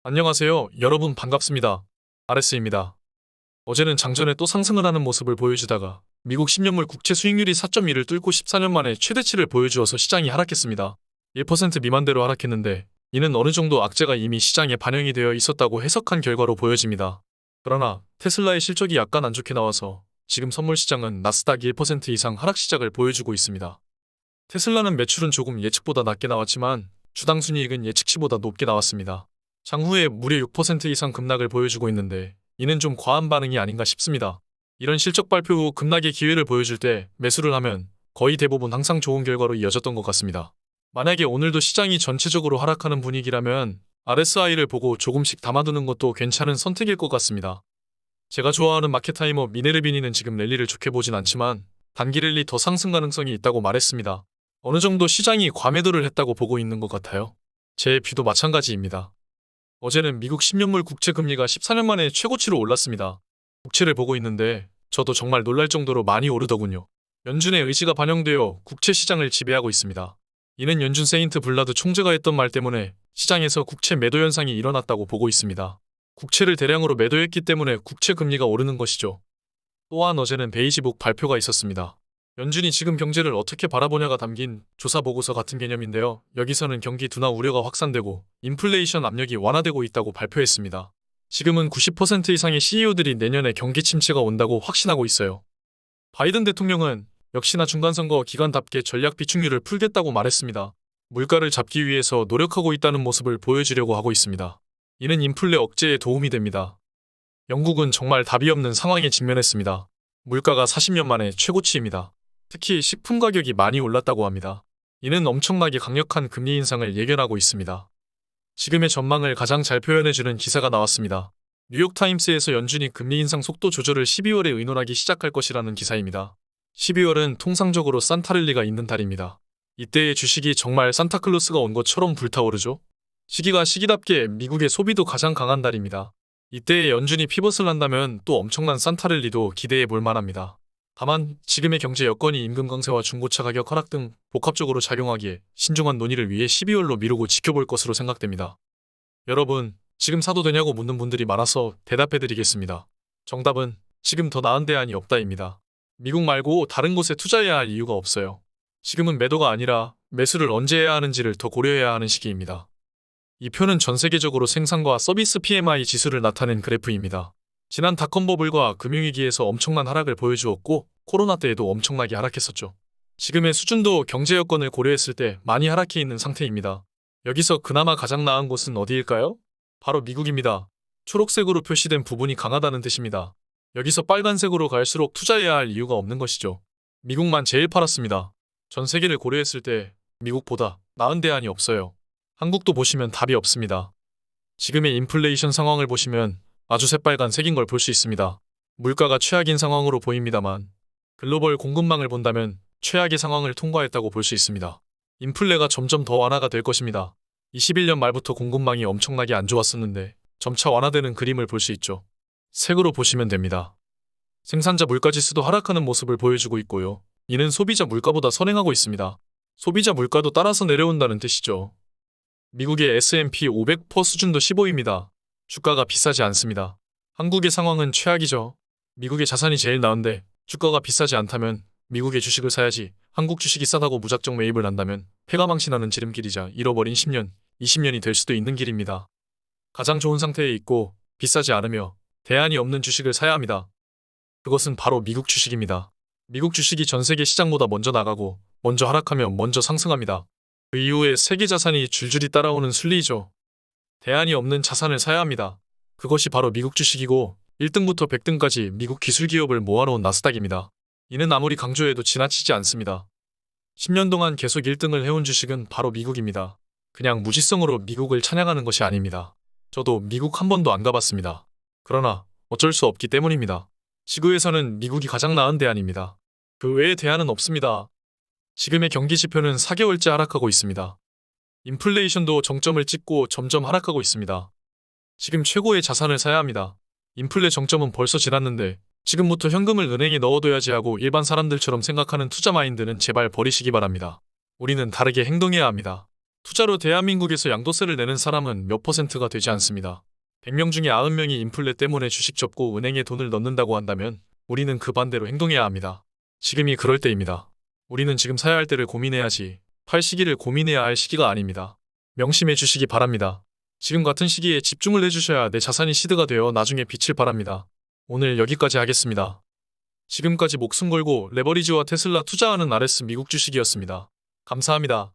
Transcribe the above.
안녕하세요. 여러분 반갑습니다. 아레스입니다. 어제는 장전에 또 상승을 하는 모습을 보여주다가 미국 10년물 국채 수익률이 4.2를 뚫고 14년 만에 최대치를 보여주어서 시장이 하락했습니다. 1% 미만대로 하락했는데 이는 어느 정도 악재가 이미 시장에 반영이 되어 있었다고 해석한 결과로 보여집니다. 그러나 테슬라의 실적이 약간 안 좋게 나와서 지금 선물 시장은 나스닥 1% 이상 하락 시작을 보여주고 있습니다. 테슬라는 매출은 조금 예측보다 낮게 나왔지만 주당 순이익은 예측치보다 높게 나왔습니다. 장후에 무려 6% 이상 급락을 보여주고 있는데 이는 좀 과한 반응이 아닌가 싶습니다. 이런 실적 발표 후 급락의 기회를 보여줄 때 매수를 하면 거의 대부분 항상 좋은 결과로 이어졌던 것 같습니다. 만약에 오늘도 시장이 전체적으로 하락하는 분위기라면 RSI를 보고 조금씩 담아두는 것도 괜찮은 선택일 것 같습니다. 제가 좋아하는 마켓타이머 미네르비니는 지금 랠리를 좋게 보진 않지만 단기 랠리 더 상승 가능성이 있다고 말했습니다. 어느 정도 시장이 과매도를 했다고 보고 있는 것 같아요. 제 뷰도 마찬가지입니다. 어제는 미국 10년물 국채 금리가 14년 만에 최고치로 올랐습니다. 국채를 보고 있는데 저도 정말 놀랄 정도로 많이 오르더군요. 연준의 의지가 반영되어 국채 시장을 지배하고 있습니다. 이는 연준 세인트 블라드 총재가 했던 말 때문에 시장에서 국채 매도 현상이 일어났다고 보고 있습니다. 국채를 대량으로 매도했기 때문에 국채 금리가 오르는 것이죠. 또한 어제는 베이지북 발표가 있었습니다. 연준이 지금 경제를 어떻게 바라보냐가 담긴 조사 보고서 같은 개념인데요. 여기서는 경기 둔화 우려가 확산되고 인플레이션 압력이 완화되고 있다고 발표했습니다. 지금은 90% 이상의 CEO들이 내년에 경기 침체가 온다고 확신하고 있어요. 바이든 대통령은 역시나 중간선거 기간답게 전략 비축률을 풀겠다고 말했습니다. 물가를 잡기 위해서 노력하고 있다는 모습을 보여주려고 하고 있습니다. 이는 인플레 억제에 도움이 됩니다. 영국은 정말 답이 없는 상황에 직면했습니다. 물가가 40년 만에 최고치입니다. 특히 식품 가격이 많이 올랐다고 합니다. 이는 엄청나게 강력한 금리 인상을 예견하고 있습니다. 지금의 전망을 가장 잘 표현해주는 기사가 나왔습니다. 뉴욕타임스에서 연준이 금리 인상 속도 조절을 12월에 의논하기 시작할 것이라는 기사입니다. 12월은 통상적으로 산타랠리가 있는 달입니다. 이때의 주식이 정말 산타클로스가 온 것처럼 불타오르죠. 시기가 시기답게 미국의 소비도 가장 강한 달입니다. 이때에 연준이 피벗을 한다면 또 엄청난 산타랠리도 기대해 볼 만합니다. 다만 지금의 경제 여건이 임금 강세와 중고차 가격 하락 등 복합적으로 작용하기에 신중한 논의를 위해 12월로 미루고 지켜볼 것으로 생각됩니다. 여러분, 지금 사도 되냐고 묻는 분들이 많아서 대답해드리겠습니다. 정답은 지금 더 나은 대안이 없다입니다. 미국 말고 다른 곳에 투자해야 할 이유가 없어요. 지금은 매도가 아니라 매수를 언제 해야 하는지를 더 고려해야 하는 시기입니다. 이 표는 전 세계적으로 생산과 서비스 PMI 지수를 나타낸 그래프입니다. 지난 닷컴 버블과 금융위기에서 엄청난 하락을 보여주었고 코로나 때에도 엄청나게 하락했었죠. 지금의 수준도 경제 여건을 고려했을 때 많이 하락해 있는 상태입니다. 여기서 그나마 가장 나은 곳은 어디일까요? 바로 미국입니다. 초록색으로 표시된 부분이 강하다는 뜻입니다. 여기서 빨간색으로 갈수록 투자해야 할 이유가 없는 것이죠. 미국만 제일 팔았습니다. 전 세계를 고려했을 때 미국보다 나은 대안이 없어요. 한국도 보시면 답이 없습니다. 지금의 인플레이션 상황을 보시면 아주 새빨간 색인 걸 볼 수 있습니다. 물가가 최악인 상황으로 보입니다만 글로벌 공급망을 본다면 최악의 상황을 통과했다고 볼 수 있습니다. 인플레가 점점 더 완화가 될 것입니다. 21년 말부터 공급망이 엄청나게 안 좋았었는데 점차 완화되는 그림을 볼 수 있죠. 색으로 보시면 됩니다. 생산자 물가지수도 하락하는 모습을 보여주고 있고요. 이는 소비자 물가보다 선행하고 있습니다. 소비자 물가도 따라서 내려온다는 뜻이죠. 미국의 S&P 500% 수준도 15입니다. 주가가 비싸지 않습니다. 한국의 상황은 최악이죠. 미국의 자산이 제일 나은데 주가가 비싸지 않다면 미국의 주식을 사야지. 한국 주식이 싸다고 무작정 매입을 한다면 패가망신하는 지름길이자 잃어버린 10년, 20년이 될 수도 있는 길입니다. 가장 좋은 상태에 있고 비싸지 않으며 대안이 없는 주식을 사야 합니다. 그것은 바로 미국 주식입니다. 미국 주식이 전 세계 시장보다 먼저 나가고 먼저 하락하면 먼저 상승합니다. 그 이후에 세계 자산이 줄줄이 따라오는 순리이죠. 대안이 없는 자산을 사야 합니다. 그것이 바로 미국 주식이고 1등부터 100등까지 미국 기술 기업을 모아놓은 나스닥입니다. 이는 아무리 강조해도 지나치지 않습니다. 10년 동안 계속 1등을 해온 주식은 바로 미국입니다. 그냥 무지성으로 미국을 찬양하는 것이 아닙니다. 저도 미국 한 번도 안 가봤습니다. 그러나 어쩔 수 없기 때문입니다. 지구에서는 미국이 가장 나은 대안입니다. 그 외의 대안은 없습니다. 지금의 경기 지표는 4개월째 하락하고 있습니다. 인플레이션도 정점을 찍고 점점 하락하고 있습니다. 지금 최고의 자산을 사야 합니다. 인플레 정점은 벌써 지났는데 지금부터 현금을 은행에 넣어둬야지 하고 일반 사람들처럼 생각하는 투자 마인드는 제발 버리시기 바랍니다. 우리는 다르게 행동해야 합니다. 투자로 대한민국에서 양도세를 내는 사람은 몇 퍼센트가 되지 않습니다. 100명 중에 90명이 인플레 때문에 주식 접고 은행에 돈을 넣는다고 한다면 우리는 그 반대로 행동해야 합니다. 지금이 그럴 때입니다. 우리는 지금 사야 할 때를 고민해야지 팔 시기를 고민해야 할 시기가 아닙니다. 명심해 주시기 바랍니다. 지금 같은 시기에 집중을 해주셔야 내 자산이 시드가 되어 나중에 빛을 발합니다. 오늘 여기까지 하겠습니다. 지금까지 목숨 걸고 레버리지와 테슬라 투자하는 RS 미국 주식이었습니다. 감사합니다.